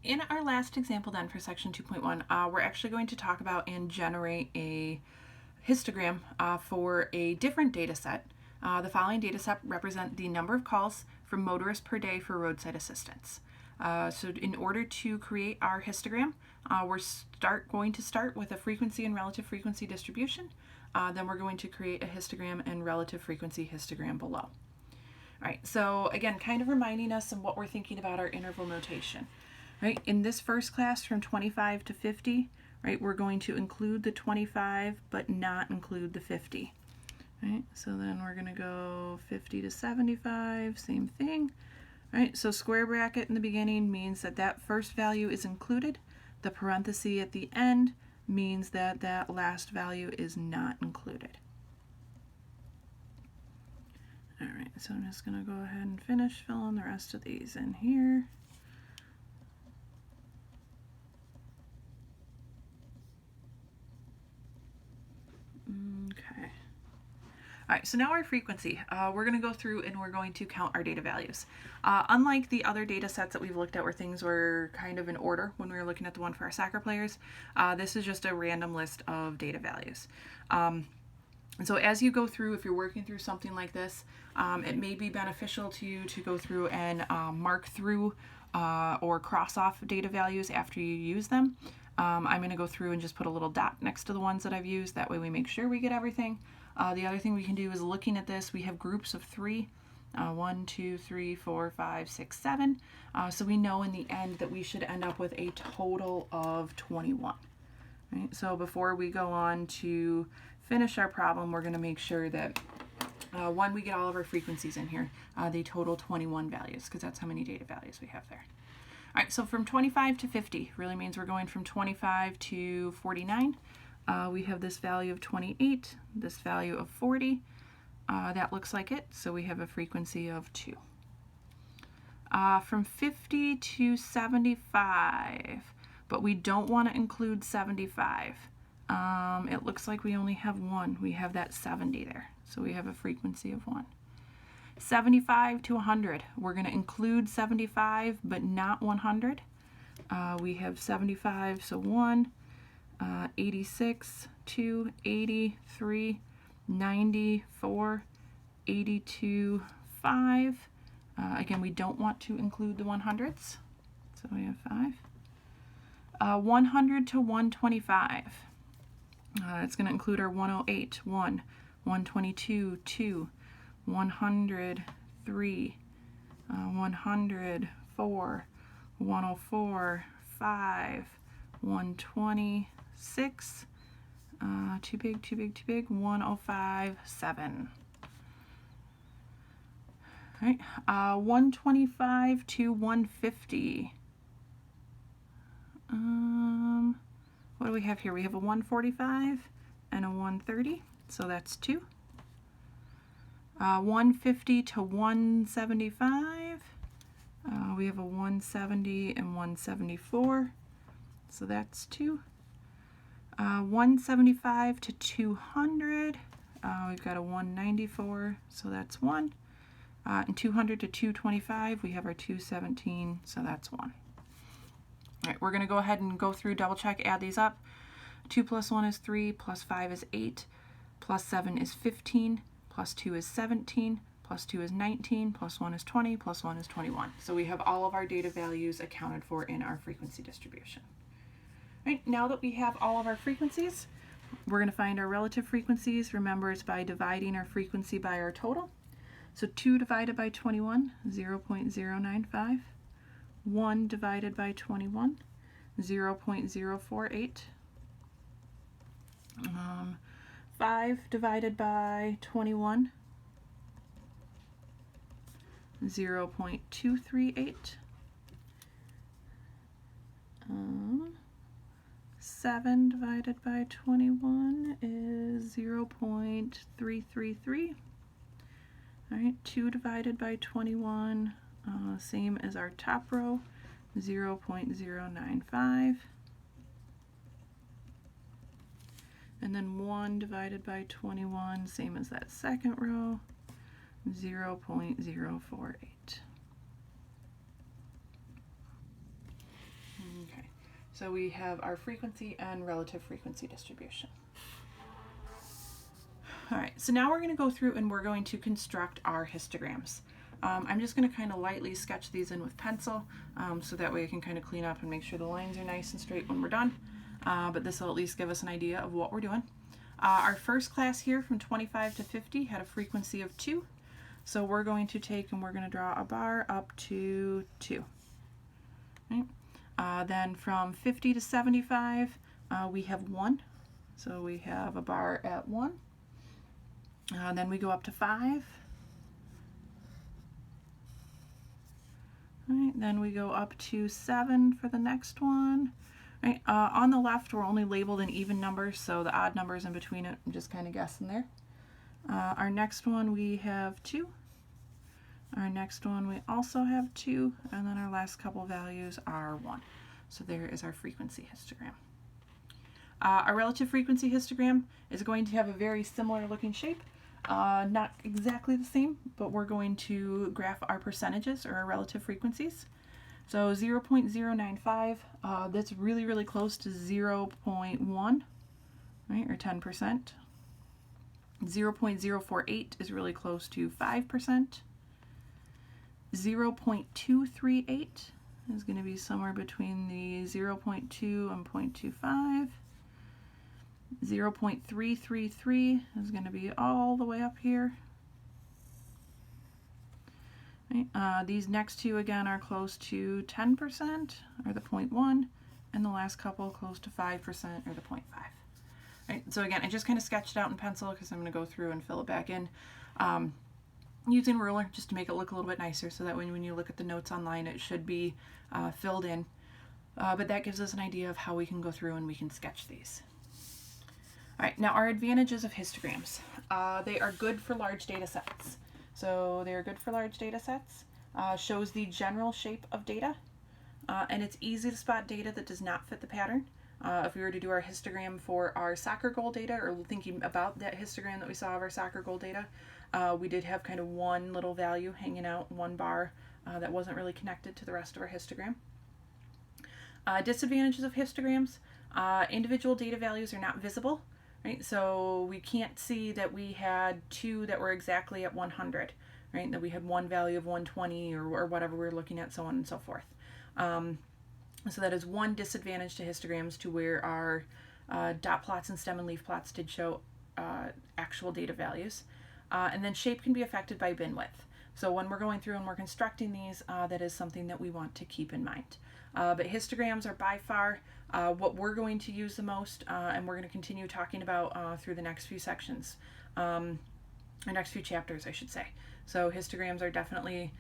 In our last example then for section 2.1, we're actually going to talk about and generate a histogram for a different data set. The following data set represent the number of calls from motorists per day for roadside assistance. So in order to create our histogram, we're going to start with a frequency and relative frequency distribution. Then we're going to create a histogram and relative frequency histogram below. All right, so again, kind of reminding us of what we're thinking about our interval notation. Right, in this first class from 25 to 50, right, we're going to include the 25 but not include the 50. Right, so then we're going to go 50 to 75, same thing. Right, so square bracket in the beginning means that that first value is included. The parenthesis at the end means that that last value is not included. All right, so I'm just going to go ahead and finish filling the rest of these in here. Okay. All right, so now our frequency. We're going to go through and we're going to count our data values. Unlike the other data sets that we've looked at where things were kind of in order when we were looking at the one for our soccer players, this is just a random list of data values. And so as you go through, if you're working through something like this, it may be beneficial to you to go through and mark through or cross off data values after you use them. I'm going to go through and just put a little dot next to the ones that I've used. That way we make sure we get everything. The other thing we can do is looking at this, we have groups of 3. 1, 2, 3, 4, 5, 6, 7. So we know in the end that we should end up with a total of 21. Right? So before we go on to finish our problem, we're going to make sure that when we get all of our frequencies in here, they total 21 values, because that's how many data values we have there. All right, so from 25 to 50 really means we're going from 25 to 49. We have this value of 28, this value of 40. That looks like it, so we have a frequency of 2. From 50 to 75, but we don't want to include 75. It looks like we only have 1. We have that 70 there, so we have a frequency of 1. 75 to 100, we're going to include 75 but not 100. We have 75, so 1, 86, 2, 80, 3, 90, 4, 82, 5. Again, we don't want to include the 100s, so we have 5. 100 to 125. It's going to include our 108, 1, 122, 2, 100, 3, 100, 4, 104, 5, 120, 6, too big, 105, 7. All right, 125 to 150. What do we have here? We have a 145 and a 130, so that's 2. 150 to 175. We have a 170 and 174, so that's 2. 175 to 200. We've got a 194, so that's 1. And 200 to 225, we have our 217, so that's 1. All right, we're going to go ahead and go through, double check, add these up. 2 plus 1 is 3, plus 5 is 8, plus 7 is 15, plus 2 is 17, plus 2 is 19, plus 1 is 20, plus 1 is 21. So we have all of our data values accounted for in our frequency distribution. All right, now that we have all of our frequencies, we're going to find our relative frequencies. Remember, it's by dividing our frequency by our total. So 2 divided by 21, 0.095. 1 divided by 21, 0.048. 5 divided by 21, 0.238. 7 divided by 21 is 0.333. All right, 2 divided by 21, same as our top row, 0.095. And then 1 divided by 21, same as that second row, 0.048. So we have our frequency and relative frequency distribution. All right, so now we're going to go through and we're going to construct our histograms. I'm just going to kind of lightly sketch these in with pencil, so that way I can kind of clean up and make sure the lines are nice and straight when we're done. But this will at least give us an idea of what we're doing. Our first class here from 25 to 50 had a frequency of 2. So we're going to take and we're going to draw a bar up to 2. Right? Then from 50 to 75, we have 1. So we have a bar at 1. Then we go up to 5. Right, then we go up to 7 for the next one. Right, on the left, we're only labeled in even numbers, so the odd numbers in between it, I'm just kind of guessing there. Our next one, we have 2. Our next one, we also have 2, and then our last couple values are 1. So there is our frequency histogram. Our relative frequency histogram is going to have a very similar looking shape. Not exactly the same, but we're going to graph our percentages or our relative frequencies. So 0.095, that's really, really close to 0.1, right, or 10%. 0.048 is really close to 5%. 0.238 is going to be somewhere between the 0.2 and 0.25. 0.333 is going to be all the way up here. Right. These next two again are close to 10%, or the 0.1, and the last couple close to 5%, or the 0.5. Right. So again, I just kind of sketched it out in pencil because I'm going to go through and fill it back in. Using ruler just to make it look a little bit nicer, so that when you look at the notes online, it should be filled in. But that gives us an idea of how we can go through and we can sketch these. All right, now our advantages of histograms. They are good for large data sets. So they are good for large data sets. Shows the general shape of data, and it's easy to spot data that does not fit the pattern. If we were to do our histogram for our soccer goal data, or thinking about that histogram that we saw of our soccer goal data, we did have kind of one little value hanging out, one bar that wasn't really connected to the rest of our histogram. Disadvantages of histograms. Individual data values are not visible. Right, so we can't see that we had 2 that were exactly at 100, right? That we had one value of 120 or whatever we're looking at, so on and so forth. So that is one disadvantage to histograms, to where our dot plots and stem and leaf plots did show actual data values. And then shape can be affected by bin width. So when we're going through and we're constructing these, that is something that we want to keep in mind. But histograms are by far what we're going to use the most, and we're going to continue talking about through the next few sections, or next few chapters, I should say. So histograms are definitely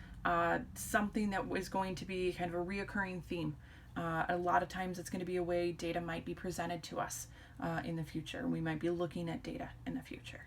something that is going to be kind of a reoccurring theme. A lot of times it's going to be a way data might be presented to us in the future. We might be looking at data in the future.